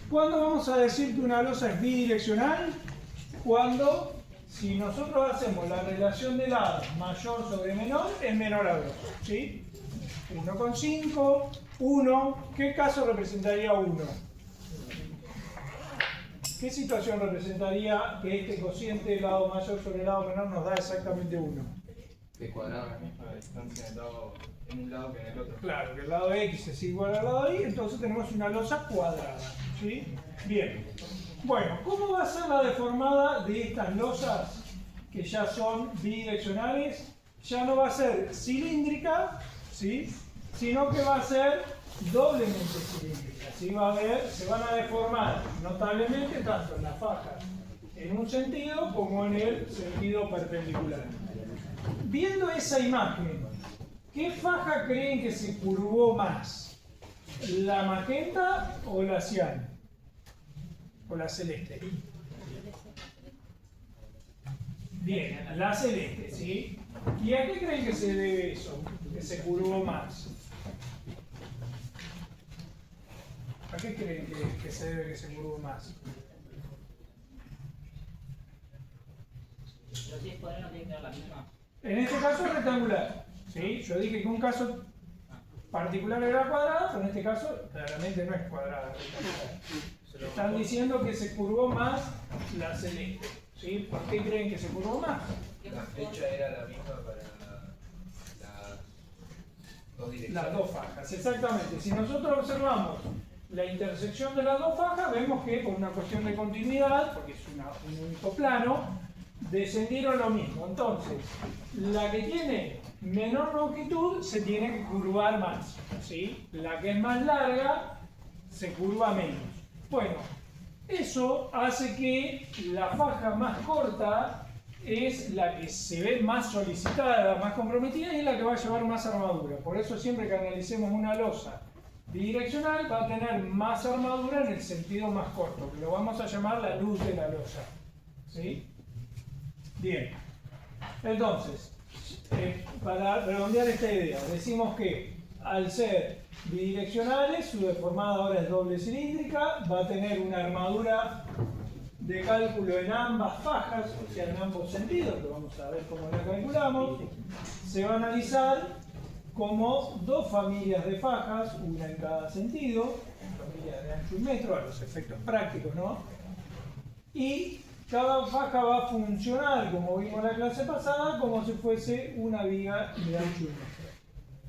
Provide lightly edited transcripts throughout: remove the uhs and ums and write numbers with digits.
¿Cuándo vamos a decir que una losa es bidireccional? Cuando, si nosotros hacemos la relación de lados mayor sobre menor, es menor a 2. ¿Sí? 1,5, 1. ¿Qué caso representaría 1? ¿Qué situación representaría que este cociente del lado mayor sobre el lado menor nos da exactamente 1? Que cuadrado la misma distancia en un lado que en el otro. Claro, que el lado X es igual al lado Y, entonces tenemos una losa cuadrada. ¿Sí? Bien. Bueno, ¿cómo va a ser la deformada de estas losas que ya son bidireccionales? Ya no va a ser cilíndrica, ¿sí? Sino que va a ser doblemente cilíndrica. ¿Sí? Se van a deformar notablemente tanto en la faja en un sentido como en el sentido perpendicular. Viendo esa imagen, ¿qué faja creen que se curvó más? ¿La magenta o la cian? ¿O la celeste? Bien, la celeste, ¿sí? ¿Y a qué creen que se debe eso? Que se curvó más. ¿A qué creen que se debe que se curvó más? Pero si es cuadrado, tiene que dar la misma. En este caso es rectangular. ¿Sí? Yo dije que un caso particular era cuadrado, pero en este caso claramente no es cuadrada, es rectangular. Están diciendo que se curvó más la celeste. ¿Sí? ¿Por qué creen que se curvó más? La flecha era la misma para las dos direcciones. Las dos fajas, exactamente. Si nosotros observamos la intersección de las dos fajas, vemos que por una cuestión de continuidad, porque es un único plano, descendieron lo mismo. Entonces, la que tiene menor longitud se tiene que curvar más. ¿Sí? La que es más larga se curva menos. Bueno, eso hace que la faja más corta es la que se ve más solicitada, más comprometida y es la que va a llevar más armadura. Por eso siempre que analicemos una losa bidireccional va a tener más armadura en el sentido más corto, que lo vamos a llamar la luz de la losa. ¿Sí? Bien. Entonces, para redondear esta idea, decimos que al ser bidireccionales, su deformada ahora es doble cilíndrica, va a tener una armadura de cálculo en ambas fajas, o sea, en ambos sentidos, que vamos a ver cómo la calculamos. Se va a analizar como dos familias de fajas, una en cada sentido, familia de ancho y metro, a los efectos prácticos, ¿no? Y cada faja va a funcionar, como vimos en la clase pasada, como si fuese una viga de ancho y metro.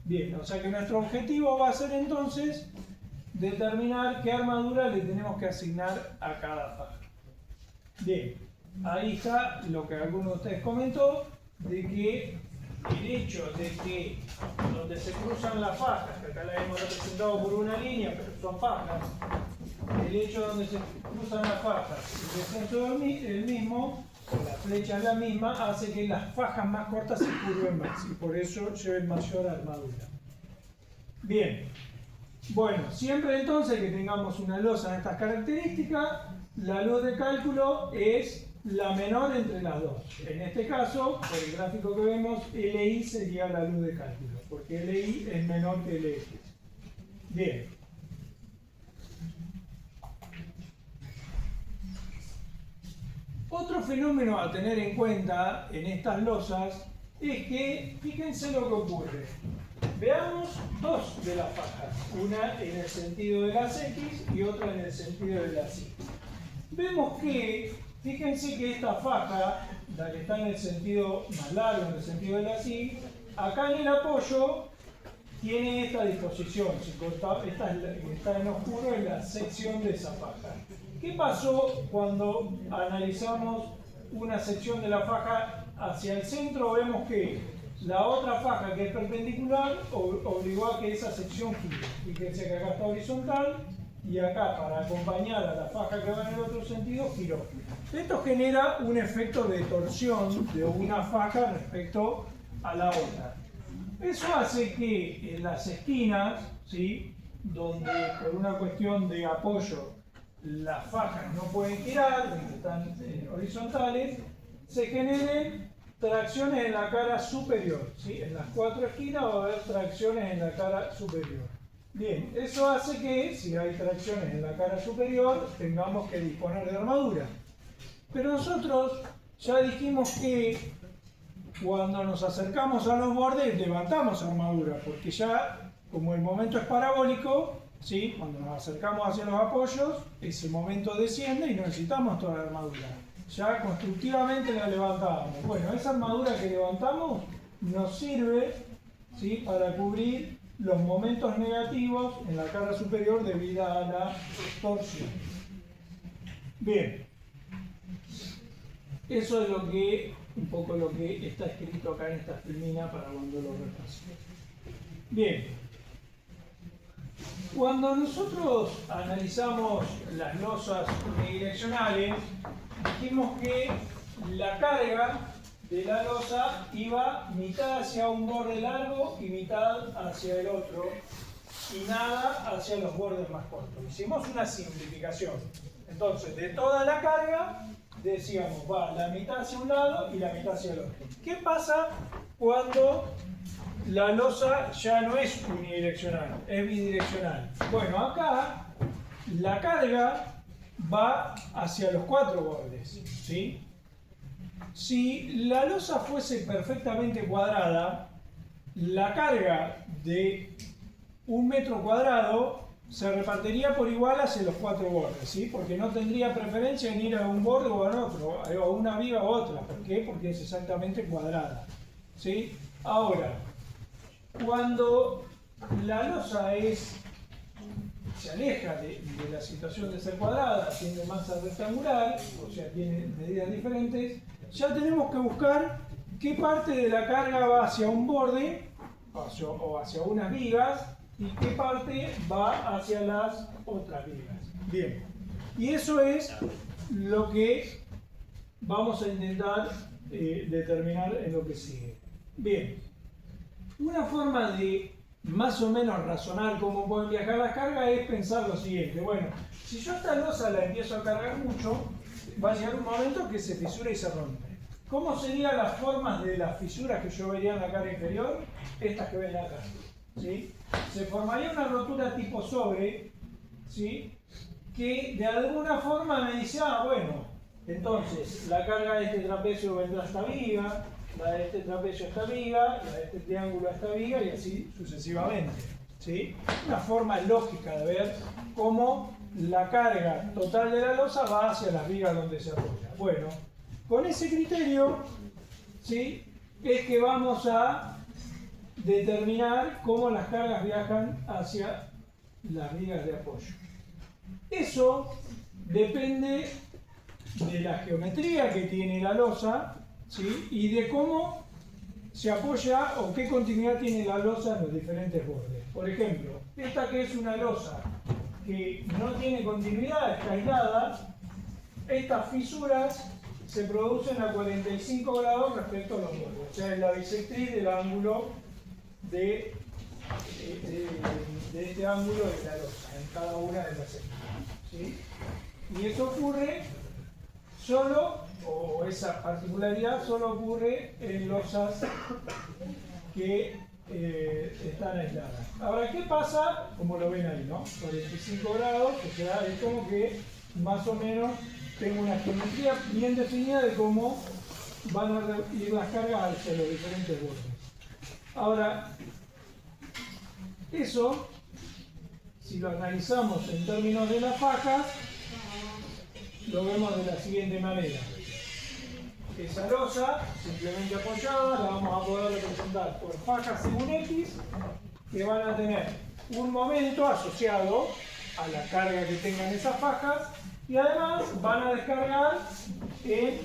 Bien, o sea que nuestro objetivo va a ser entonces determinar qué armadura le tenemos que asignar a cada faja. Bien, ahí está lo que alguno de ustedes comentó, de que el hecho de que donde se cruzan las fajas, que acá la hemos representado por una línea, pero son fajas, el hecho de donde se cruzan las fajas y el centro es el mismo, la flecha es la misma, hace que las fajas más cortas se curven más y por eso lleven mayor armadura. Bien, bueno, siempre entonces que tengamos una losa de estas características, la luz de cálculo es la menor entre las dos. En este caso, por el gráfico que vemos, LI sería la luz de cálculo, porque LI es menor que LX. Bien. Otro fenómeno a tener en cuenta en estas losas es que, fíjense lo que ocurre. Veamos dos de las fajas, una en el sentido de las X y otra en el sentido de las Y. Vemos que, fíjense que esta faja, la que está en el sentido más largo, en el sentido de las Y, acá en el apoyo tiene esta disposición, esta que está en oscuro es la sección de esa faja. ¿Qué pasó cuando analizamos una sección de la faja hacia el centro? Vemos que la otra faja que es perpendicular obligó a que esa sección gire. Fíjense que acá está horizontal y acá para acompañar a la faja que va en el otro sentido giró. Esto genera un efecto de torsión de una faja respecto a la otra. Eso hace que en las esquinas, ¿sí?, donde por una cuestión de apoyo las fajas no pueden girar, donde están horizontales, se generen tracciones en la cara superior. ¿Sí? En las cuatro esquinas va a haber tracciones en la cara superior. Bien, eso hace que si hay tracciones en la cara superior tengamos que disponer de armadura. Pero nosotros ya dijimos que cuando nos acercamos a los bordes levantamos armadura, porque ya como el momento es parabólico, ¿sí? Cuando nos acercamos hacia los apoyos, ese momento desciende y no necesitamos toda la armadura. Ya constructivamente la levantamos. Bueno, esa armadura que levantamos nos sirve, ¿sí? Para cubrir los momentos negativos en la cara superior debido a la torsión. Bien, eso es un poco lo que está escrito acá en esta filmina para cuando lo repasemos. Bien, cuando nosotros analizamos las losas unidireccionales, dijimos que la carga de la losa iba mitad hacia un borde largo y mitad hacia el otro, y nada hacia los bordes más cortos. Hicimos una simplificación. Entonces, de toda la carga, decíamos, va la mitad hacia un lado y la mitad hacia el otro. ¿Qué pasa cuando la losa ya no es unidireccional, es bidireccional? Bueno, acá la carga va hacia los cuatro bordes, ¿sí? Si la losa fuese perfectamente cuadrada, la carga de 1 metro cuadrado se repartiría por igual hacia los cuatro bordes, ¿sí? Porque no tendría preferencia en ir a un borde o al otro, a una viga u otra. ¿Por qué? Porque es exactamente cuadrada, ¿sí? Ahora, cuando la losa se aleja de la situación de ser cuadrada, tiene masa rectangular, o sea, tiene medidas diferentes, ya tenemos que buscar qué parte de la carga va hacia un borde o hacia unas vigas y qué parte va hacia las otras vigas. Bien, y eso es lo que vamos a intentar determinar en lo que sigue. Bien, una forma de más o menos razonar cómo pueden viajar las cargas es pensar lo siguiente. Bueno, si yo esta losa la empiezo a cargar mucho, va a llegar un momento que se fisura y se rompe. ¿Cómo serían las formas de las fisuras que yo vería en la cara inferior? Estas que ven acá, ¿sí? Se formaría una rotura tipo sobre, ¿sí? Que de alguna forma me dice, bueno, entonces la carga de este trapecio vendrá a esta viga, la de este trapecio a esta viga, la de este triángulo a esta viga y así sucesivamente, ¿sí? Una forma lógica de ver cómo la carga total de la losa va hacia las vigas donde se apoya. Bueno, con ese criterio, ¿sí? Es que vamos a determinar cómo las cargas viajan hacia las vigas de apoyo. Eso depende de la geometría que tiene la losa, ¿sí? Y de cómo se apoya o qué continuidad tiene la losa en los diferentes bordes. Por ejemplo, esta que es una losa que no tiene continuidad, está aislada, estas fisuras se producen a 45 grados respecto a los bordes. O sea, es la bisectriz del ángulo de este ángulo de la losa en cada una de las esquinas, ¿sí? Y eso ocurre solo, o esa particularidad solo ocurre en losas que están aisladas. Ahora, ¿qué pasa? Como lo ven ahí, ¿no? 45 grados, o sea, es como que más o menos tengo una geometría bien definida de cómo van a ir las cargas hacia los diferentes bordes. Ahora, eso, si lo analizamos en términos de las fajas, lo vemos de la siguiente manera. Esa losa, simplemente apoyada, la vamos a poder representar por fajas según X, que van a tener un momento asociado a la carga que tengan esas fajas, y además van a descargar en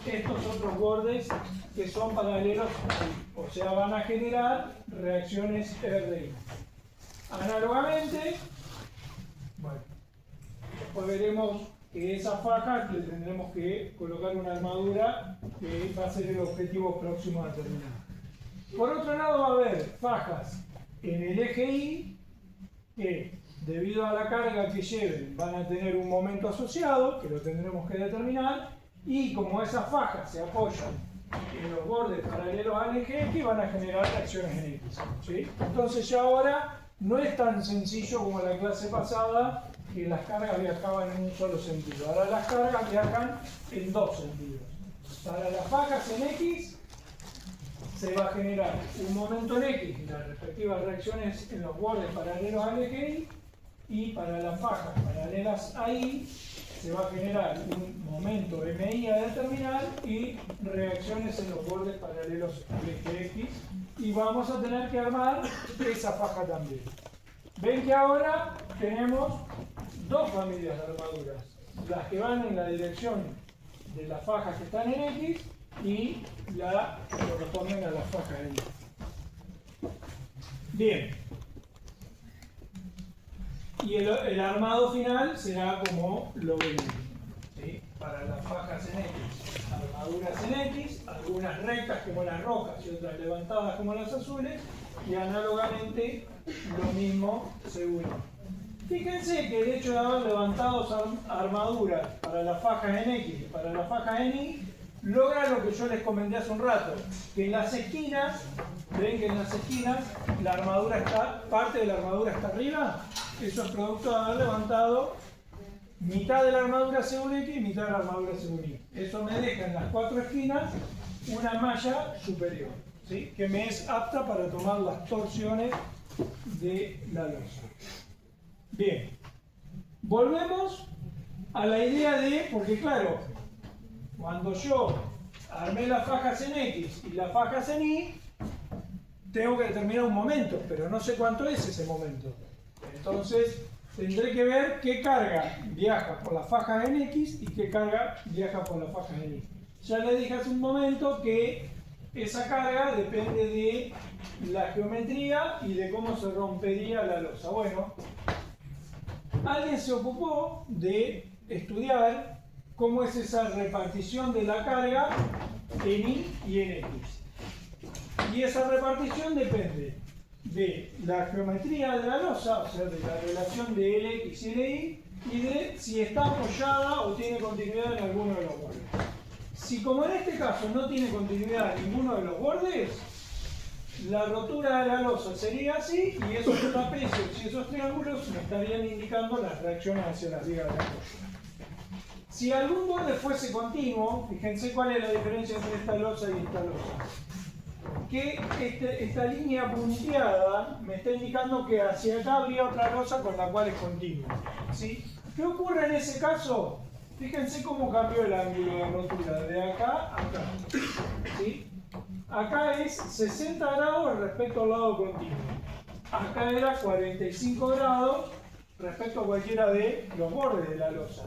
estos otros bordes que son paralelos, o sea, van a generar reacciones RI. Análogamente, bueno, después veremos que esa faja le tendremos que colocar una armadura que va a ser el objetivo próximo a terminar. Por otro lado, va a haber fajas en el eje Y que, debido a la carga que lleven, van a tener un momento asociado, que lo tendremos que determinar, y como esas fajas se apoyan en los bordes paralelos al eje X, van a generar reacciones en X, ¿sí? Entonces ya ahora no es tan sencillo como la clase pasada, que las cargas viajaban en un solo sentido. Ahora las cargas viajan en dos sentidos. Para las fajas en X se va a generar un momento en X y las respectivas reacciones en los bordes paralelos al eje Y, y para las fajas paralelas a Y se va a generar un momento MI a determinar y reacciones en los bordes paralelos al eje X, y vamos a tener que armar esa faja también. Ven que ahora tenemos dos familias de armaduras, las que van en la dirección de las fajas que están en X y la que corresponden a las fajas en Y. Bien. Y el armado final será como lo venimos, ¿sí? Para las fajas en X, armaduras en X, algunas rectas como las rojas y otras levantadas como las azules, y análogamente lo mismo según. Fíjense que el hecho de haber levantado armaduras para las fajas en X y para las fajas en Y logra lo que yo les comenté hace un rato, que en las esquinas, ven que en las esquinas la armadura está, parte de la armadura está arriba. Eso es producto de haber levantado mitad de la armadura según X y mitad de la armadura según Y. Eso me deja en las cuatro esquinas una malla superior, ¿sí? Que me es apta para tomar las torsiones de la losa. Bien, volvemos a la idea de, porque claro, cuando yo armé las fajas en X y las fajas en Y, tengo que determinar un momento, pero no sé cuánto es ese momento. Entonces, tendré que ver qué carga viaja por las fajas en X y qué carga viaja por las fajas en Y. Ya les dije hace un momento que esa carga depende de la geometría y de cómo se rompería la losa. Bueno, alguien se ocupó de estudiar cómo es esa repartición de la carga en Y y en X. Y esa repartición depende de la geometría de la losa, o sea, de la relación de LX y LY, y de si está apoyada o tiene continuidad en alguno de los bordes. Si como en este caso no tiene continuidad en ninguno de los bordes, la rotura de la losa sería así, y esos trapecios y esos triángulos me estarían indicando las reacciones hacia las vigas de apoyo. Si algún borde fuese continuo, fíjense cuál es la diferencia entre esta losa y esta losa. Que esta línea punteada me está indicando que hacia acá habría otra losa con la cual es continua, ¿sí? ¿Qué ocurre en ese caso? Fíjense cómo cambió el ángulo de rotura, de acá a acá, ¿sí? Acá es 60 grados respecto al lado continuo. Acá era 45 grados respecto a cualquiera de los bordes de la losa.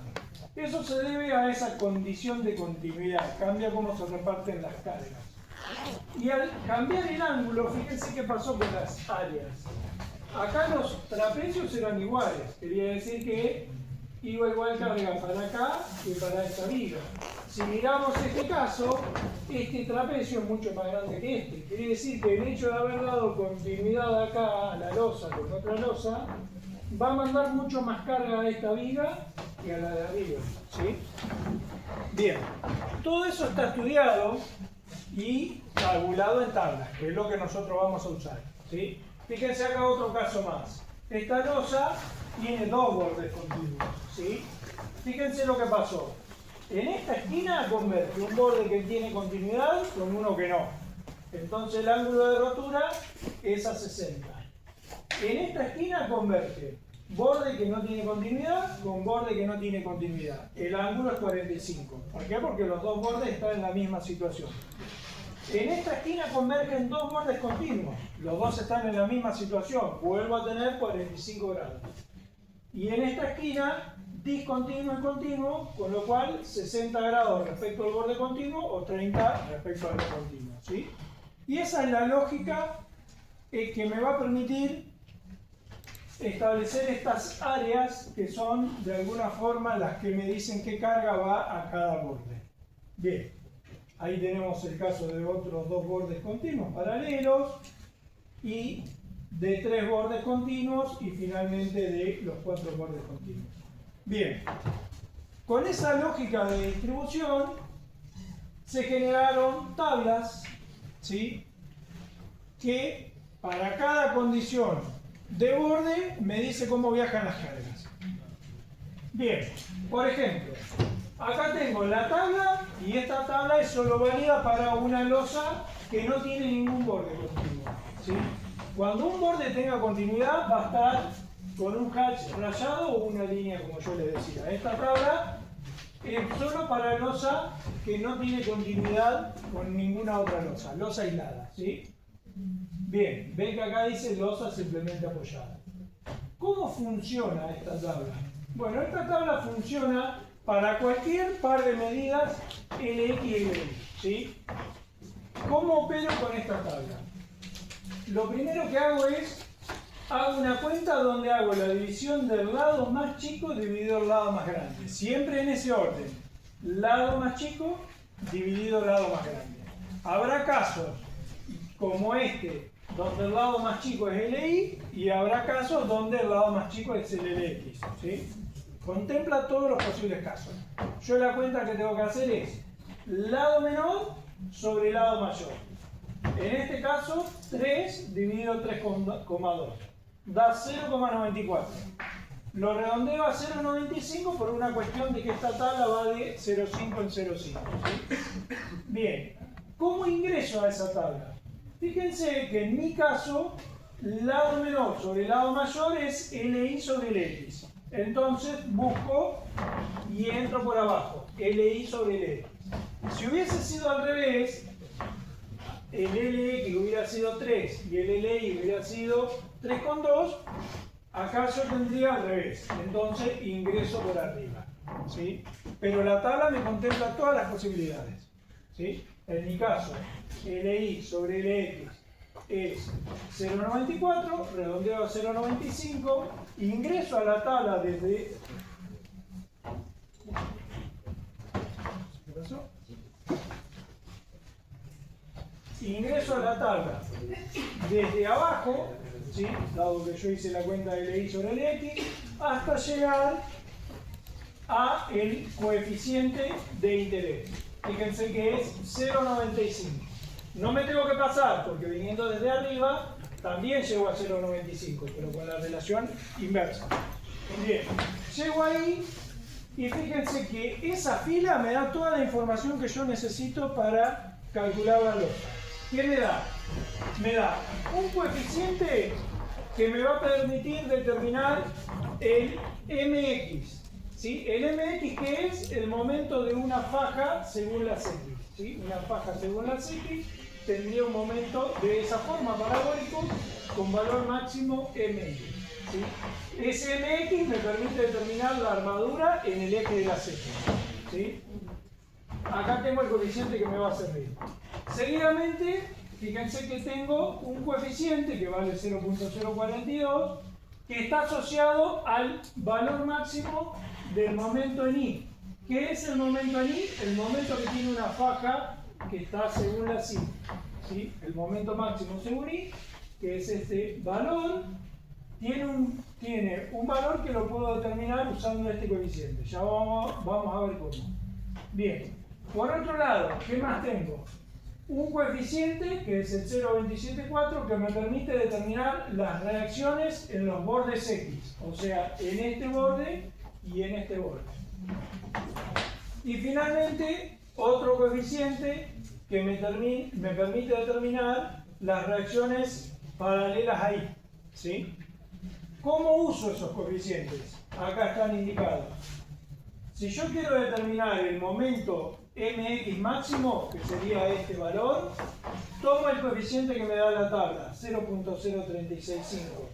Eso se debe a esa condición de continuidad, cambia cómo se reparten las cargas. Y al cambiar el ángulo, fíjense qué pasó con las áreas. Acá los trapecios eran iguales, quería decir que iba igual carga para acá que para esta viga. Si miramos este caso, este trapecio es mucho más grande que este. Quiere decir que el hecho de haber dado continuidad acá a la losa con otra losa, va a mandar mucho más carga a esta viga que a la de arriba, ¿sí? Bien, todo eso está estudiado y tabulado en tablas, que es lo que nosotros vamos a usar, ¿sí? Fíjense acá otro caso más. Esta losa tiene dos bordes continuos, ¿sí? Fíjense lo que pasó. En esta esquina converge un borde que tiene continuidad con uno que no. Entonces el ángulo de rotura es a 60. En esta esquina converge borde que no tiene continuidad con borde que no tiene continuidad. El ángulo es 45. ¿Por qué? Porque los dos bordes están en la misma situación. En esta esquina convergen dos bordes continuos. Los dos están en la misma situación. Vuelvo a tener 45 grados. Y en esta esquina, discontinuo y continuo, con lo cual 60 grados respecto al borde continuo o 30 respecto al discontinuo, ¿sí? Y esa es la lógica que me va a permitir establecer estas áreas que son de alguna forma las que me dicen qué carga va a cada borde. Bien, ahí tenemos el caso de otros dos bordes continuos paralelos y de tres bordes continuos y finalmente de los cuatro bordes continuos. Bien, con esa lógica de distribución se generaron tablas, ¿sí? Que para cada condición de borde me dice cómo viajan las cargas. Bien, por ejemplo, acá tengo la tabla y esta tabla es solo válida para una losa que no tiene ningún borde continuo, ¿sí? Cuando un borde tenga continuidad va a estar con un hatch rayado o una línea, como yo les decía. Esta tabla es solo para losa que no tiene continuidad con ninguna otra losa, losa aislada, ¿sí? Bien, ven que acá dice losa simplemente apoyada. ¿Cómo funciona esta tabla? Bueno, esta tabla funciona para cualquier par de medidas LX y LY, ¿sí? ¿Cómo opero con esta tabla? Lo primero que hago es, hago una cuenta donde hago la división del lado más chico dividido el lado más grande. Siempre en ese orden. Lado más chico dividido el lado más grande. Habrá casos como este, donde el lado más chico es LI, y habrá casos donde el lado más chico es el LX, ¿sí? Contempla todos los posibles casos. Yo la cuenta que tengo que hacer es lado menor sobre lado mayor. En este caso, 3 dividido 3,2 da 0,94. Lo redondeo a 0,95 por una cuestión de que esta tabla va de 0,5 en 0,5. ¿Sí? Bien, ¿cómo ingreso a esa tabla? Fíjense que en mi caso, lado menor sobre lado mayor es LI sobre LX. Entonces busco y entro por abajo, LI sobre LX. Si hubiese sido al revés, el LX hubiera sido 3 y el LI hubiera sido 3,2, acá yo tendría al revés. Entonces ingreso por arriba, ¿sí? Pero la tabla me contempla todas las posibilidades, ¿sí? En mi caso, LI sobre LX es 0,94, redondeo a 0,95, ingreso a la tabla desde... ¿Qué pasó? Ingreso a la tabla desde abajo, ¿sí? Dado que yo hice la cuenta de LI sobre LX, hasta llegar a el coeficiente de interés. Fíjense que es 0,95. No me tengo que pasar, porque viniendo desde arriba también llego a 0,95, pero con la relación inversa. Bien, llego ahí y fíjense que esa fila me da toda la información que yo necesito para calcular la losa. ¿Qué me da? Me da un coeficiente que me va a permitir determinar el MX. ¿Sí? El MX, que es el momento de una faja según las X. ¿Sí? Una faja según las X tendría un momento de esa forma parabólico con valor máximo MX. ¿Sí? Ese MX me permite determinar la armadura en el eje de las X. ¿Sí? Acá tengo el coeficiente que me va a servir. Seguidamente, fíjense que tengo un coeficiente que vale 0,042 que está asociado al valor máximo del momento en I. ¿Qué es el momento en I? El momento que tiene una faja que está según la SI. ¿Sí? El momento máximo según I, que es este valor, tiene un valor que lo puedo determinar usando este coeficiente. Ya vamos a ver cómo. Bien, por otro lado, ¿qué más tengo? Un coeficiente que es el 0,274 que me permite determinar las reacciones en los bordes X, o sea, en este borde y en este borde. Y finalmente, otro coeficiente que me permite determinar las reacciones paralelas ahí. ¿Sí? ¿Cómo uso esos coeficientes? Acá están indicados. Si yo quiero determinar el momento MX máximo, que sería este valor, tomo el coeficiente que me da la tabla, 0,0365.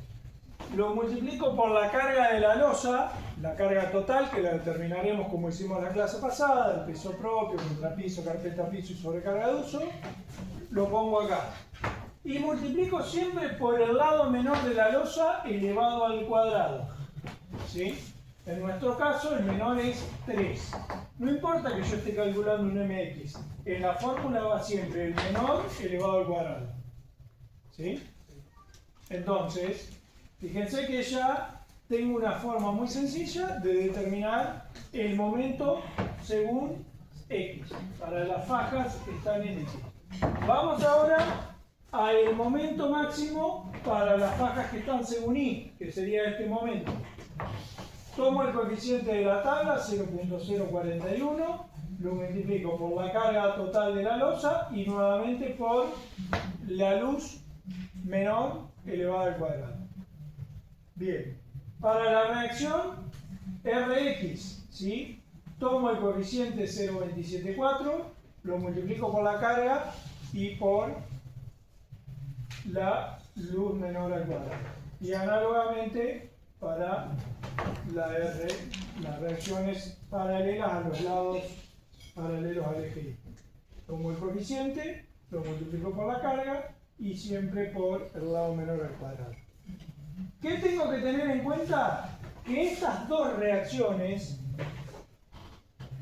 Lo multiplico por la carga de la losa, la carga total, que la determinaremos como hicimos la clase pasada, el peso propio, contrapiso, carpeta piso y sobrecarga de uso. Lo pongo acá. Y multiplico siempre por el lado menor de la losa elevado al cuadrado. ¿Sí? En nuestro caso, el menor es 3. No importa que yo esté calculando un MX. En la fórmula va siempre el menor elevado al cuadrado. ¿Sí? Entonces, fíjense que ya tengo una forma muy sencilla de determinar el momento según X. Para las fajas están en X. Vamos ahora hay el momento máximo para las fajas que están según I, que sería este momento. Tomo el coeficiente de la tabla, 0.041, lo multiplico por la carga total de la losa y nuevamente por la luz menor elevada al cuadrado. Bien, para la reacción Rx, ¿sí? Tomo el coeficiente 0.274, lo multiplico por la carga y por la luz menor al cuadrado. Y análogamente para las reacciones paralelas a los lados paralelos al eje Y. Tomo el coeficiente, lo multiplico por la carga y siempre por el lado menor al cuadrado. ¿Qué tengo que tener en cuenta? Que estas dos reacciones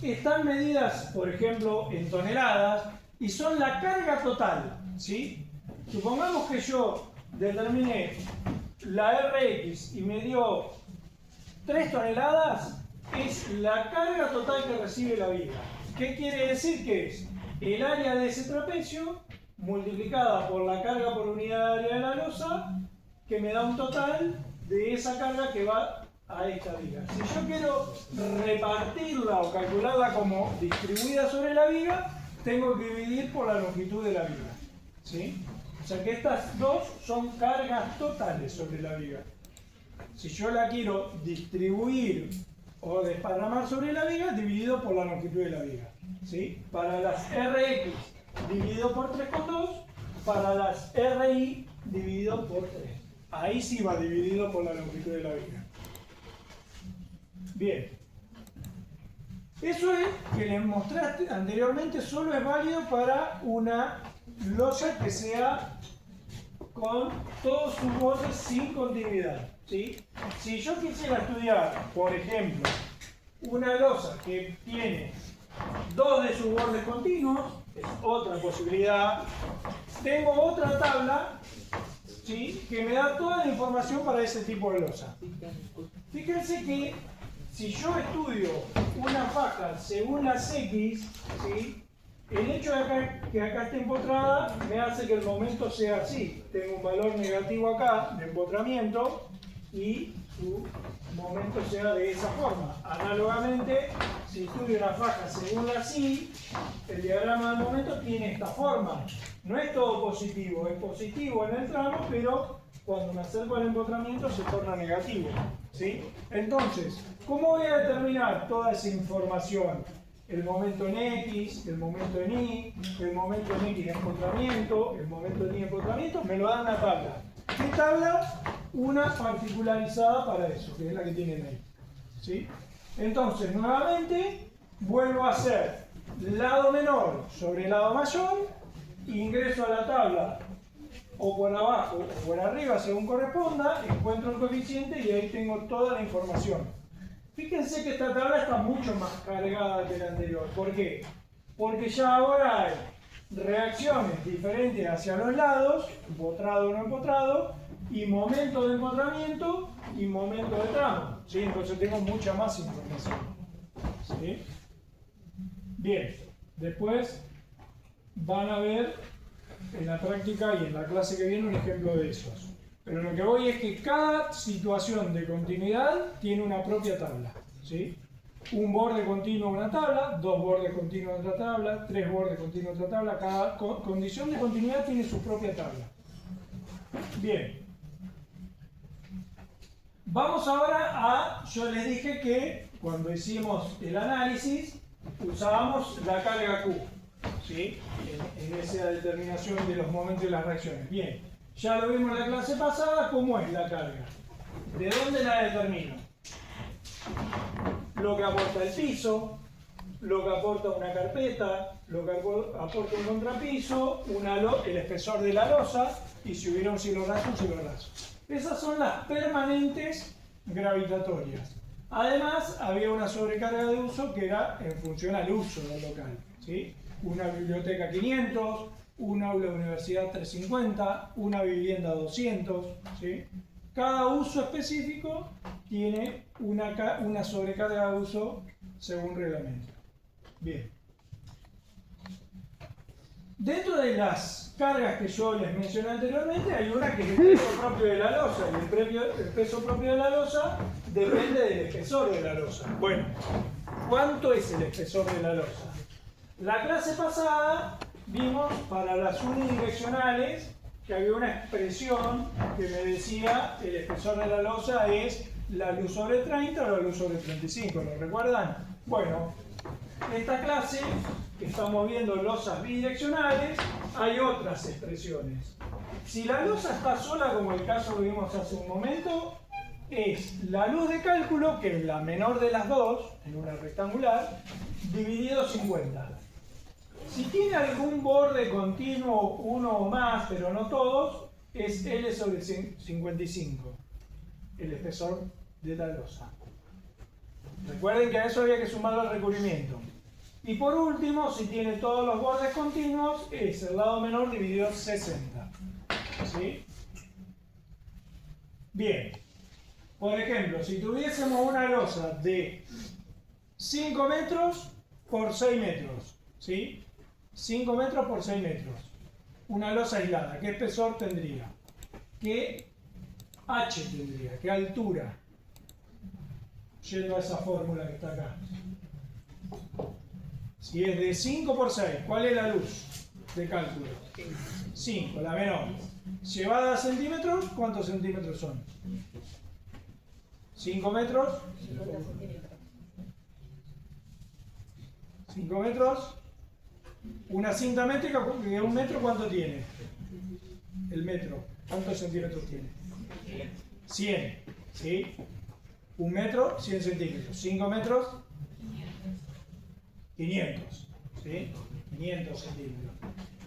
están medidas, por ejemplo, en toneladas y son la carga total, ¿sí? Supongamos que yo determiné la Rx y me dio 3 toneladas, es la carga total que recibe la viga. ¿Qué quiere decir? Que es el área de ese trapecio multiplicada por la carga por unidad de área de la losa, que me da un total de esa carga que va a esta viga. Si yo quiero repartirla o calcularla como distribuida sobre la viga, tengo que dividir por la longitud de la viga, ¿sí? O sea que estas dos son cargas totales sobre la viga. Si yo la quiero distribuir o desparramar sobre la viga, dividido por la longitud de la viga, ¿sí? Para las Rx dividido por 3,2, para las Ri dividido por 3. Ahí sí va dividido por la longitud de la viga. Bien. Eso es que les mostré anteriormente, solo es válido para una losa que sea con todos sus bordes sin continuidad, ¿sí? Si yo quisiera estudiar, por ejemplo, una losa que tiene 2 de sus bordes continuos, es otra posibilidad. Tengo otra tabla, ¿sí?, que me da toda la información para ese tipo de losa. Fíjense que si yo estudio una faja según las X, ¿sí?, el hecho de que acá esté empotrada me hace que el momento sea así. Tengo un valor negativo acá de empotramiento y su momento sea de esa forma. Análogamente, si estudio una faja según la Y, el diagrama del momento tiene esta forma. No es todo positivo, es positivo en el tramo, pero cuando me acerco al empotramiento se torna negativo, ¿sí? Entonces, ¿cómo voy a determinar toda esa información? El momento en X, el momento en Y, el momento en X de empotramiento, el momento en Y de empotramiento, me lo da una tabla. ¿Qué tabla? Una particularizada para eso, que es la que tienen ahí, ¿sí? Entonces, nuevamente, vuelvo a hacer lado menor sobre lado mayor, ingreso a la tabla o por abajo o por arriba según corresponda, encuentro el coeficiente y ahí tengo toda la información. Fíjense que esta tabla está mucho más cargada que la anterior. ¿Por qué? Porque ya ahora hay reacciones diferentes hacia los lados, empotrado o no empotrado, y momento de empotramiento y momento de tramo, ¿sí? Entonces tengo mucha más información, ¿sí? Bien, después van a ver en la práctica y en la clase que viene un ejemplo de esos. Pero lo que voy es que cada situación de continuidad tiene una propia tabla, ¿sí? Un borde continuo una tabla, 2 bordes continuos otra tabla, 3 bordes continuos otra tabla. Cada condición de continuidad tiene su propia tabla. Bien. Vamos ahora a, yo les dije que cuando hicimos el análisis usábamos la carga Q, ¿sí?, en esa determinación de los momentos de las reacciones. Bien. Ya lo vimos en la clase pasada, ¿cómo es la carga? ¿De dónde la determino? Lo que aporta el piso, lo que aporta una carpeta, lo que aporta un contrapiso, el espesor de la losa y si hubiera un cielo raso, un cielo raso. Esas son las permanentes gravitatorias. Además, había una sobrecarga de uso que era en función al uso del local, ¿sí? Una biblioteca 500, un aula de universidad 350, una vivienda 200, ¿sí? Cada uso específico tiene una sobrecarga de uso según reglamento. Bien. Dentro de las cargas que yo les mencioné anteriormente, hay una que es el peso propio de la losa, y el peso propio de la losa depende del espesor de la losa. Bueno, ¿cuánto es el espesor de la losa? La clase pasada vimos para las unidireccionales que había una expresión que me decía el espesor de la losa es la luz sobre 30 o la luz sobre 35, ¿lo recuerdan? Bueno, en esta clase que estamos viendo losas bidireccionales, hay otras expresiones. Si la losa está sola, como el caso que vimos hace un momento, es la luz de cálculo, que es la menor de las dos, en una rectangular, dividido 50. Si tiene algún borde continuo, uno o más, pero no todos, es L sobre 55, el espesor de la losa. Recuerden que a eso había que sumar el recubrimiento. Y por último, si tiene todos los bordes continuos, es el lado menor dividido 60. ¿Sí? Bien. Por ejemplo, si tuviésemos una losa de 5 metros por 6 metros, ¿sí? 5 metros por 6 metros. Una losa aislada, ¿qué espesor tendría? ¿Qué H tendría? ¿Qué altura? Yendo a esa fórmula que está acá. Si es de 5 por 6, ¿cuál es la luz de cálculo? 5, la menor. Llevada a centímetros, ¿cuántos centímetros son? 5 metros. 5 metros. Una cinta métrica de 1 metro, ¿cuánto tiene? El metro. ¿Cuántos centímetros tiene? 100. ¿Sí? 1 metro, 100 centímetros. 5 metros, 500. ¿Sí? 500 centímetros.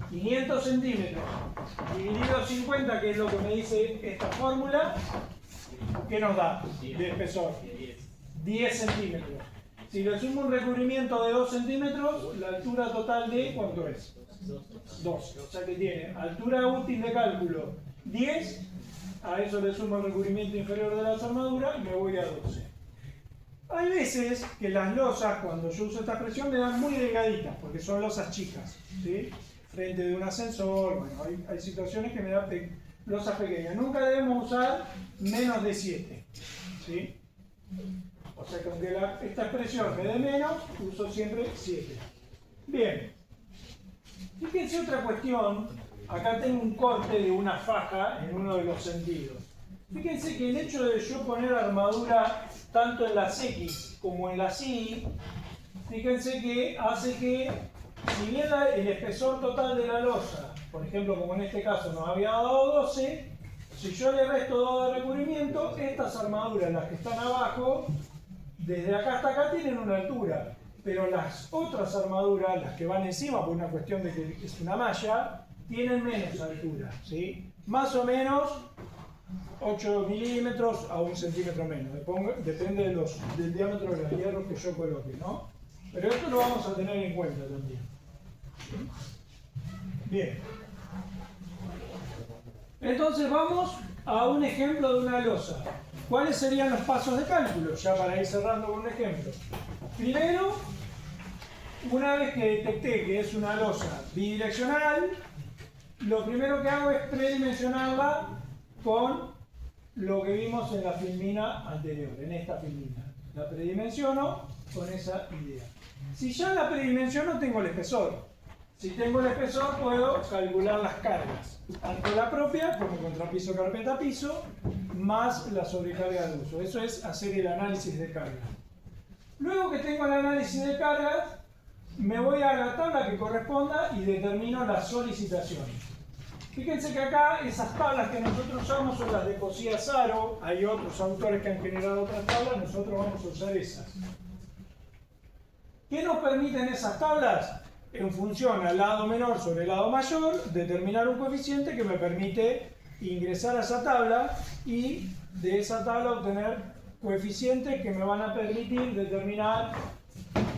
500 centímetros dividido 50, que es lo que me dice esta fórmula, ¿qué nos da de espesor? 10 centímetros. Si le sumo un recubrimiento de 2 centímetros, la altura total de ¿cuánto es? 12. O sea que tiene altura útil de cálculo 10, a eso le sumo el recubrimiento inferior de las armaduras y me voy a 12. Hay veces que las losas, cuando yo uso esta expresión, me dan muy delgaditas, porque son losas chicas, ¿sí? Frente de un ascensor, bueno, hay situaciones que me dan losas pequeñas. Nunca debemos usar menos de 7, ¿sí? O sea que aunque esta expresión me dé menos, uso siempre 7. Bien. Fíjense otra cuestión. Acá tengo un corte de una faja en uno de los sentidos. Fíjense que el hecho de yo poner armadura tanto en las X como en las Y, fíjense que hace que, si bien el espesor total de la losa, por ejemplo, como en este caso nos había dado 12, si yo le resto 2 de recubrimiento, estas armaduras, las que están abajo, desde acá hasta acá tienen una altura, pero las otras armaduras, las que van encima por una cuestión de que es una malla, tienen menos altura, ¿sí? Más o menos 8 milímetros a 1 centímetro menos, depende del diámetro de los hierros que yo coloque, ¿no? Pero esto lo vamos a tener en cuenta también. Bien. Entonces vamos a un ejemplo de una losa. ¿Cuáles serían los pasos de cálculo? Ya para ir cerrando con un ejemplo. Primero, una vez que detecté que es una losa bidireccional, lo primero que hago es predimensionarla con lo que vimos en la filmina anterior, en esta filmina. La predimensiono con esa idea. Si ya la predimensiono, tengo el espesor. Si tengo el espesor, puedo calcular las cargas. Tanto la propia, como contrapiso, carpeta, piso, más la sobrecarga de uso. Eso es hacer el análisis de cargas. Luego que tengo el análisis de cargas, me voy a la tabla que corresponda y determino la solicitación. Fíjense que acá esas tablas que nosotros usamos son las de Cosías Aro. Hay otros autores que han generado otras tablas, nosotros vamos a usar esas. ¿Qué nos permiten esas tablas? En función al lado menor sobre el lado mayor, determinar un coeficiente que me permite ingresar a esa tabla y de esa tabla obtener coeficientes que me van a permitir determinar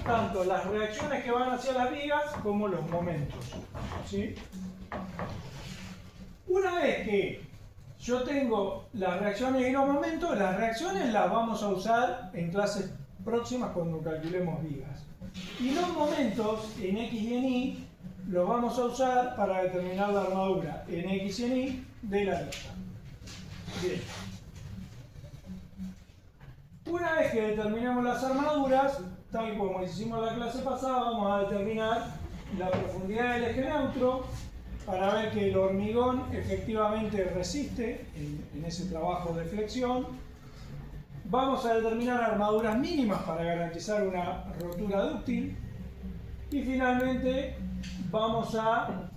tanto las reacciones que van hacia las vigas como los momentos. ¿Sí? Una vez que yo tengo las reacciones y los momentos, las reacciones las vamos a usar en clases próximas cuando calculemos vigas. Y los momentos en X y en Y los vamos a usar para determinar la armadura en X y en Y de la losa. Bien. Una vez que determinemos las armaduras, tal como hicimos la clase pasada, vamos a determinar la profundidad del eje neutro para ver que el hormigón efectivamente resiste en ese trabajo de flexión. Vamos a determinar armaduras mínimas para garantizar una rotura dúctil. Y finalmente vamos a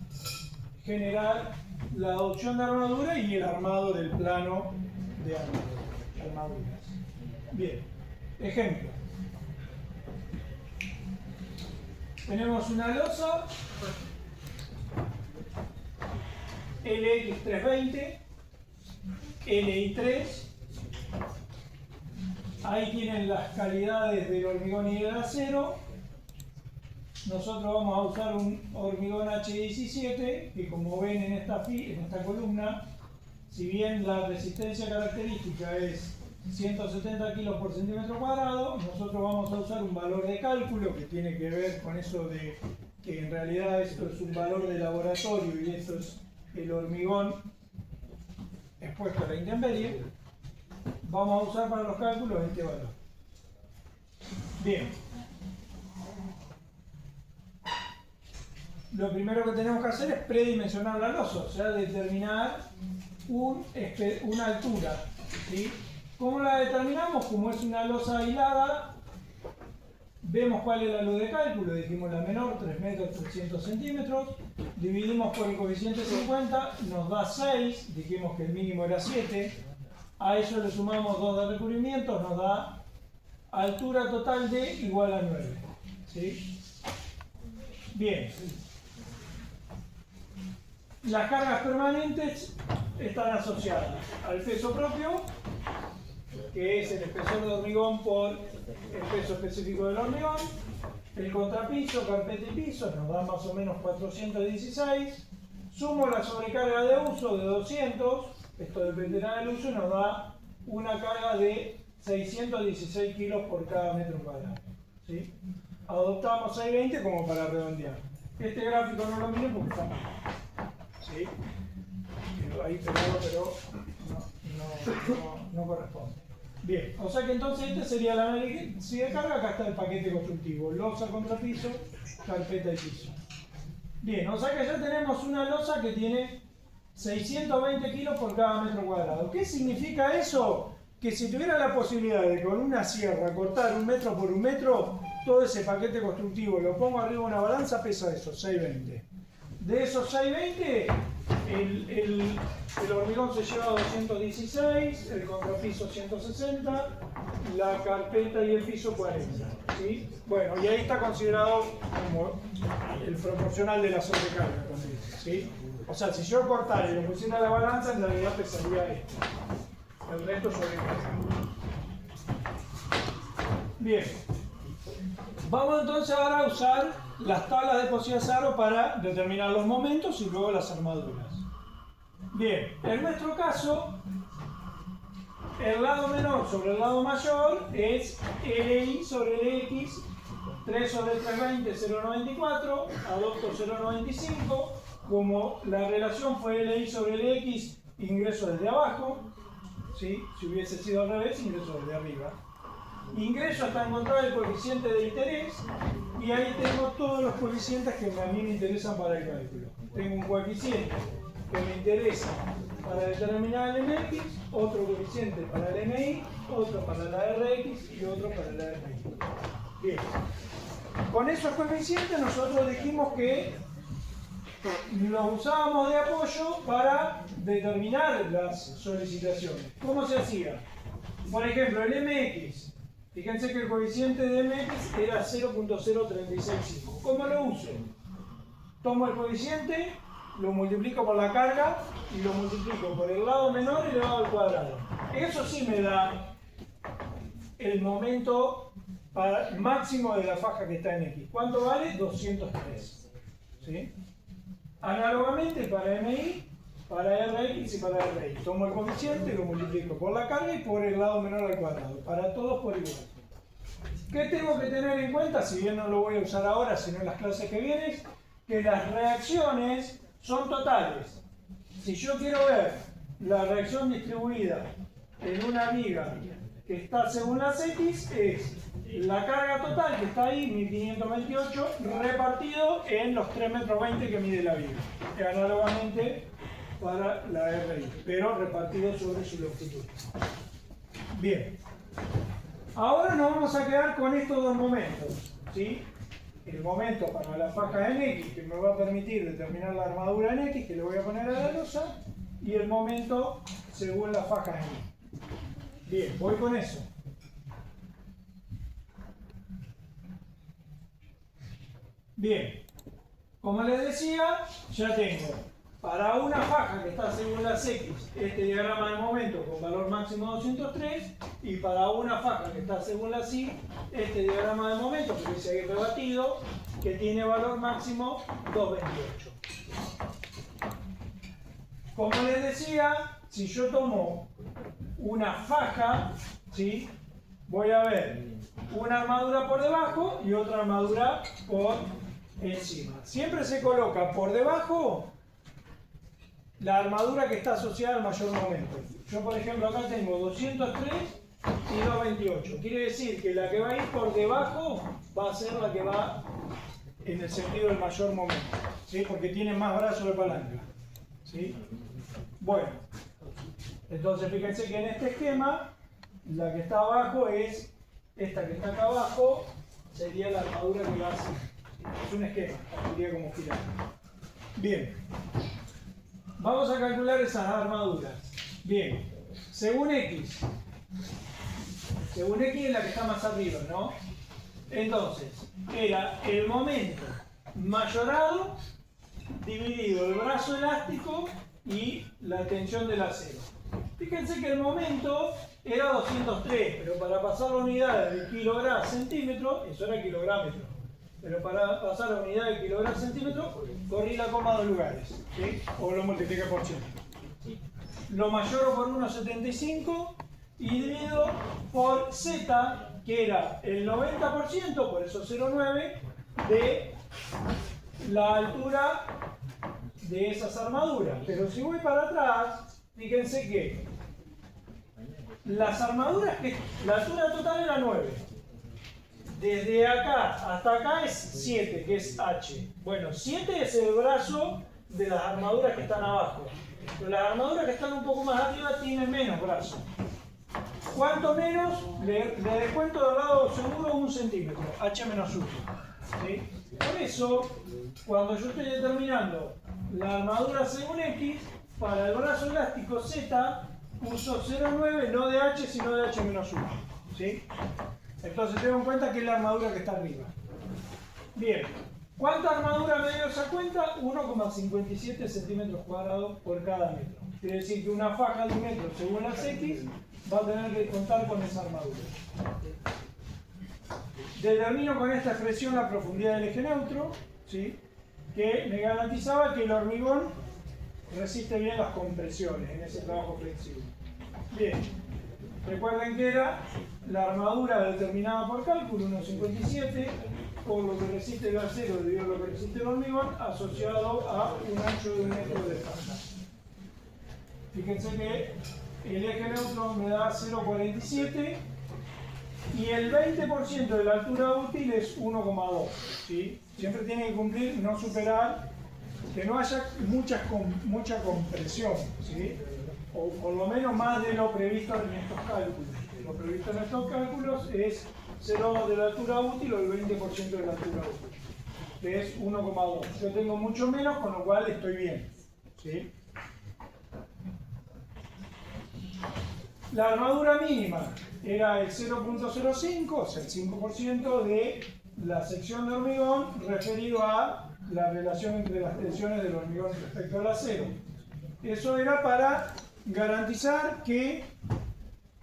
generar la adopción de armadura y el armado del plano de armaduras. Bien, ejemplo. Tenemos una losa LX320, LI3. Ahí tienen las calidades del hormigón y del acero. Nosotros vamos a usar un hormigón H17 que, como ven en esta columna, si bien la resistencia característica es 170 kilos por centímetro cuadrado, nosotros vamos a usar un valor de cálculo que tiene que ver con eso de que en realidad esto es un valor de laboratorio y esto es el hormigón expuesto a la intemperie. Vamos a usar para los cálculos este valor. Bien. Lo primero que tenemos que hacer es predimensionar la losa, o sea, determinar una altura. ¿Sí? ¿Cómo la determinamos? Como es una losa aislada, vemos cuál es la luz de cálculo. Dijimos la menor, 3 metros 300 centímetros. Dividimos por el coeficiente 50, nos da 6. Dijimos que el mínimo era 7. A eso le sumamos 2 de recubrimiento, nos da altura total de igual a 9. ¿Sí? Bien. Las cargas permanentes están asociadas al peso propio, que es el espesor de hormigón por el peso específico del hormigón. El contrapiso, carpeta y piso nos da más o menos 416. Sumo la sobrecarga de uso de 200, esto dependerá del uso, y nos da una carga de 616 kilos por cada metro cuadrado. ¿Sí? Adoptamos 620 como para redondear. Este gráfico no lo miren porque está mal. ¿Sí? Ahí pero no corresponde. Bien, o sea que entonces este sería el análisis de carga. Acá está el paquete constructivo: losa, contrapiso, carpeta y piso. Bien, o sea que ya tenemos una losa que tiene 620 kilos por cada metro cuadrado. ¿Qué significa eso? Que si tuviera la posibilidad de con una sierra cortar 1 metro por 1 metro, todo ese paquete constructivo lo pongo arriba de una balanza, pesa eso, 620. De esos 620, el hormigón se lleva 216, el contrapiso 160, la carpeta y el piso 40. ¿Sí? Bueno, y ahí está considerado como el proporcional de la sobrecarga. ¿Sí? O sea, si yo cortara y lo pusiera a la balanza, en realidad pesaría esto. El resto sobrecarga. Bien. Vamos entonces ahora a usar las tablas de Posiazzaro para determinar los momentos y luego las armaduras. Bien, en nuestro caso, el lado menor sobre el lado mayor es LI sobre LX, 3 sobre 320, 0,94, adopto 0,95, como la relación fue LI sobre LX, ingreso desde abajo, ¿sí? Si hubiese sido al revés, ingreso desde arriba. Ingreso hasta encontrar el coeficiente de interés y ahí tengo todos los coeficientes que a mí me interesan para el cálculo. Tengo un coeficiente que me interesa para determinar el MX, otro coeficiente para el MI, otro para la RX y otro para la RI. Bien. Con esos coeficientes nosotros dijimos que los usábamos de apoyo para determinar las solicitaciones. ¿Cómo se hacía? Por ejemplo, el MX. Fíjense que el coeficiente de MX era 0.0365. ¿Cómo lo uso? Tomo el coeficiente, lo multiplico por la carga y lo multiplico por el lado menor elevado al cuadrado. Eso sí me da el momento máximo de la faja que está en X. ¿Cuánto vale? 203. ¿Sí? Análogamente para MI, para RX y para RI. Tomo el coeficiente, lo multiplico por la carga y por el lado menor al cuadrado. Para todos por igual. ¿Qué tengo que tener en cuenta? Si bien no lo voy a usar ahora, sino en las clases que vienen, que las reacciones son totales. Si yo quiero ver la reacción distribuida en una viga que está según las X, es la carga total que está ahí, 1528, repartido en los 3,20 metros que mide la viga. Análogamente para la RI, pero repartido sobre su longitud. Bien. Ahora nos vamos a quedar con estos dos momentos, ¿sí? El momento para la faja en X, que me va a permitir determinar la armadura en X, que le voy a poner a la losa, y el momento según la faja en Y. Bien, voy con eso. Bien, como les decía, ya tengo para una faja que está según las X, este diagrama de momento con valor máximo 203, y para una faja que está según las Y, este diagrama de momento, que dice que rebatido, que tiene valor máximo 228. Como les decía, si yo tomo una faja, ¿sí? Voy a ver una armadura por debajo y otra armadura por encima. Siempre se coloca por debajo la armadura que está asociada al mayor momento. Yo, por ejemplo, acá tengo 203 y 228. Quiere decir que la que va a ir por debajo va a ser la que va en el sentido del mayor momento, ¿sí? Porque tiene más brazos de palanca, ¿sí? Bueno, entonces fíjense que en este esquema la que está abajo es esta que está acá abajo, sería la armadura que va a hacer. Es un esquema, sería como girar. Bien. Vamos a calcular esas armaduras. Bien, según X es la que está más arriba, ¿no? Entonces, era el momento mayorado dividido el brazo elástico y la tensión del acero. Fíjense que el momento era 203, pero para pasar la unidad de kilogramo centímetro, eso era kilográmetro. Pero para pasar la unidad de kilogramo centímetro, corrí la coma 2 lugares, ¿sí? O lo multipliqué por 100. Lo mayoro por 1,75 y divido por Z, que era el 90%, por eso 0,9, de la altura de esas armaduras. Pero si voy para atrás, fíjense que las armaduras, la altura total era 9. Desde acá hasta acá es 7, que es H. Bueno, 7 es el brazo de las armaduras que están abajo. Pero las armaduras que están un poco más arriba tienen menos brazo. ¿Cuánto menos? Le descuento del lado seguro 1 centímetro, H menos 1. ¿Sí? Por eso, cuando yo estoy determinando la armadura según X, para el brazo elástico Z, uso 0,9 no de H, sino de H menos 1. ¿Sí? Entonces tengo en cuenta que es la armadura que está arriba. Bien, ¿cuánta armadura me dio esa cuenta? 1,57 centímetros cuadrados por cada metro. Quiere decir que una faja de 1 metro según las X va a tener que contar con esa armadura. Determino con esta expresión la profundidad del eje neutro, ¿sí? Que me garantizaba que el hormigón resiste bien las compresiones en ese trabajo flexible. Bien, recuerden que era la armadura determinada por cálculo, 1,57, por lo que resiste el acero debido a lo que resiste el hormigón, asociado a un ancho de 1 metro de faja. Fíjense que el eje neutro me da 0,47 y el 20% de la altura útil es 1,2. ¿Sí? Siempre tiene que cumplir, no superar, que no haya mucha compresión, ¿sí? O por lo menos más de lo previsto en estos cálculos. Lo previsto en estos cálculos es 0 de la altura útil o el 20% de la altura útil, que es 1,2. Yo tengo mucho menos, con lo cual estoy bien, ¿sí? La armadura mínima era el 0,05, o sea, el 5% de la sección de hormigón referido a la relación entre las tensiones del hormigón respecto al acero. Eso era para garantizar que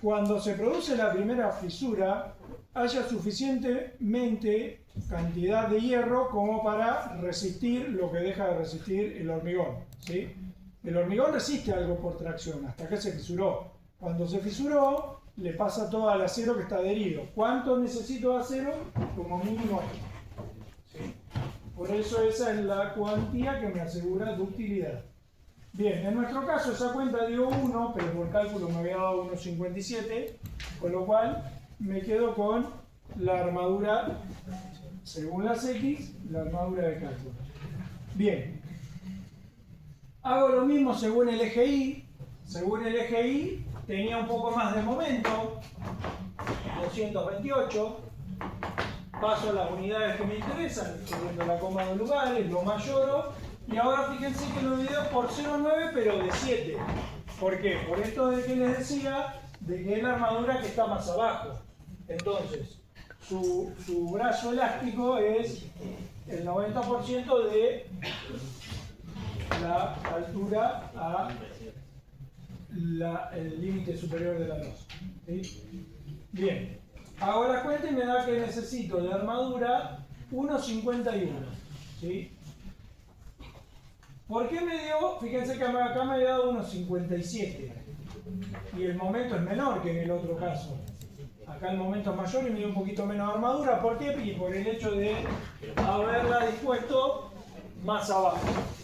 cuando se produce la primera fisura haya suficientemente cantidad de hierro como para resistir lo que deja de resistir el hormigón, ¿sí? El hormigón resiste algo por tracción hasta que se fisuró. Cuando se fisuró, le pasa todo al acero que está adherido. ¿Cuánto necesito de acero? Como mínimo esto. ¿Sí? Por eso esa es la cuantía que me asegura ductilidad. Bien, en nuestro caso esa cuenta dio 1, pero por cálculo me había dado 1,57, con lo cual me quedo con la armadura, según las X, la armadura de cálculo. Bien, hago lo mismo según el eje Y. Según el eje Y tenía un poco más de momento, 228. Paso a las unidades que me interesan, poniendo la coma de lugares, lo mayoro. Y ahora fíjense que lo divido por 0,9 pero de 7. ¿Por qué? Por esto de que les decía de que es la armadura que está más abajo. Entonces, su brazo elástico es el 90% de la altura a el límite superior de la losa. ¿Sí? Bien, hago la cuenta y me da que necesito de armadura 1,51. ¿Sí? ¿Por qué me dio? Fíjense que acá me había dado 1,57 y el momento es menor que en el otro caso. Acá el momento es mayor y me dio un poquito menos armadura. ¿Por qué? Y por el hecho de haberla dispuesto más abajo.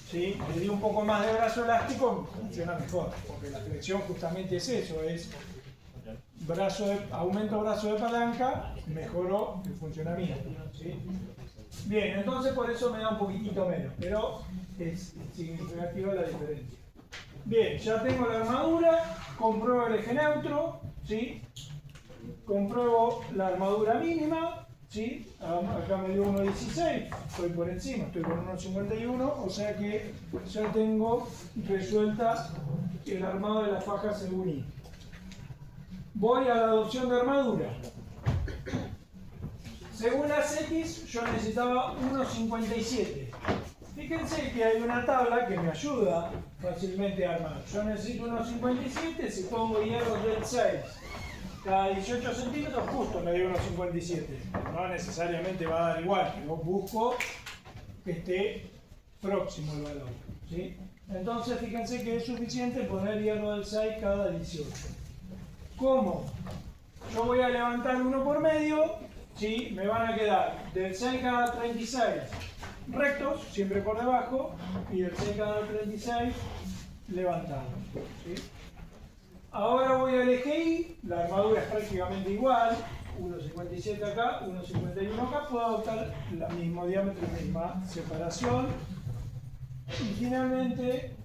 ¿Sí? Le di un poco más de brazo elástico, funciona mejor, porque la flexión justamente es eso, es aumento brazo de palanca, mejoró el funcionamiento. ¿Sí? Bien, entonces por eso me da un poquitito menos, pero es significativa la diferencia. Bien, ya tengo la armadura, compruebo el eje neutro, ¿sí? Compruebo la armadura mínima, ¿sí? Acá me dio 1,16, estoy por encima, estoy con 1,51, o sea que ya tengo resuelta el armado de la faja según I. Voy a la adopción de armadura. Según las X, yo necesitaba 1,57. Fíjense que hay una tabla que me ayuda fácilmente a armar. Yo necesito 1,57, si pongo hierros del 6 cada 18 centímetros, justo me dio 1,57. No necesariamente va a dar igual, pero busco que esté próximo el valor. ¿Sí? Entonces, fíjense que es suficiente poner hierro del 6 cada 18. ¿Cómo? Yo voy a levantar uno por medio, ¿sí? Me van a quedar del 6 cada 36 rectos, siempre por debajo, y del 6 cada 36 levantados. ¿Sí? Ahora voy al eje Y, la armadura es prácticamente igual, 1,57 acá, 1,51 acá, puedo adoptar el mismo diámetro, la misma separación, y finalmente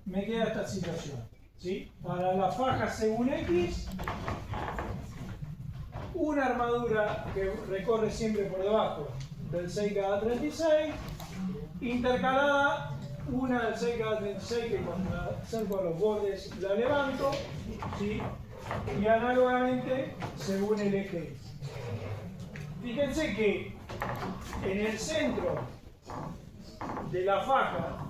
me queda esta situación. ¿Sí? Para la faja según X, una armadura que recorre siempre por debajo del 6 cada 36, intercalada una del 6 cada 36 que cuando acerco a los bordes la levanto, ¿sí? Y análogamente según el eje X. Fíjense que en el centro de la faja,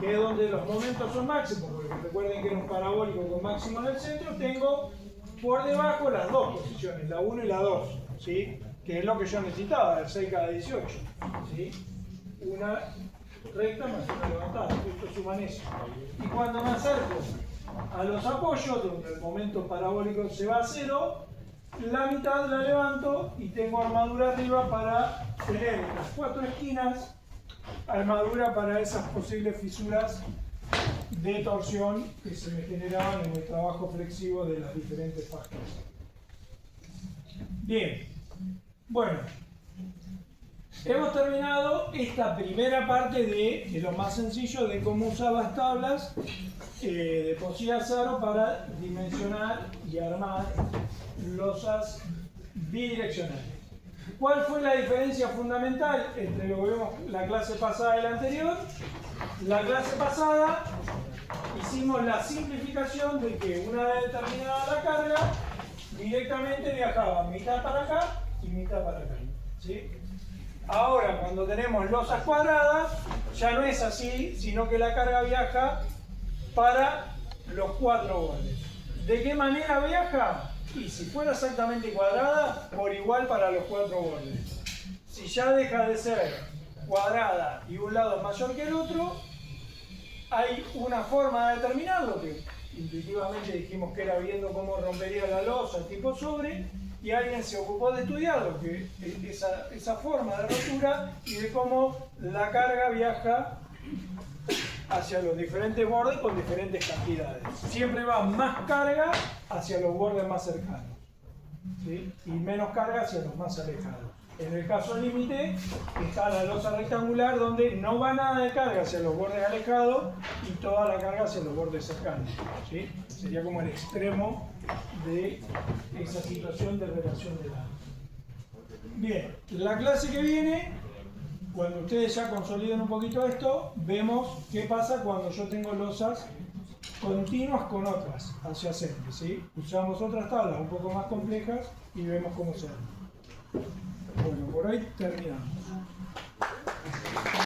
que es donde los momentos son máximos, porque recuerden que era un parabólico con máximo en el centro, tengo por debajo las dos posiciones, la 1 y la 2, ¿sí? Que es lo que yo necesitaba, del 6 cada 18, ¿sí? Una recta más una levantada, esto suman eso. Y cuando me acerco a los apoyos, donde el momento parabólico se va a 0, la mitad la levanto y tengo armadura arriba para tener en las 4 esquinas armadura para esas posibles fisuras de torsión que se me generaban en el trabajo flexivo de las diferentes fajas. Bien, bueno, hemos terminado esta primera parte de lo más sencillo de cómo usar las tablas de Pozzillo-Azzaro para dimensionar y armar losas bidireccionales. ¿Cuál fue la diferencia fundamental entre lo que vimos la clase pasada y la anterior? La clase pasada hicimos la simplificación de que una vez determinada la carga, directamente viajaba mitad para acá y mitad para acá. ¿Sí? Ahora, cuando tenemos losas cuadradas, ya no es así, sino que la carga viaja para los 4 bordes. ¿De qué manera viaja? Y si fuera exactamente cuadrada, por igual para los 4 bordes. Si ya deja de ser cuadrada y un lado es mayor que el otro, hay una forma de determinarlo que intuitivamente dijimos que era viendo cómo rompería la losa tipo sobre, y alguien se ocupó de estudiar lo que, esa forma de rotura y de cómo la carga viaja hacia los diferentes bordes con diferentes cantidades. Siempre va más carga hacia los bordes más cercanos, ¿sí? Y menos carga hacia los más alejados. En el caso límite está la losa rectangular donde no va nada de carga hacia los bordes alejados y toda la carga hacia los bordes cercanos, ¿sí? Sería como el extremo de esa situación de relación de datos. Bien, la clase que viene, cuando ustedes ya consoliden un poquito esto, vemos qué pasa cuando yo tengo losas continuas con otras adyacentes, ¿sí? Usamos otras tablas un poco más complejas y vemos cómo se hace. Bueno, por hoy terminamos.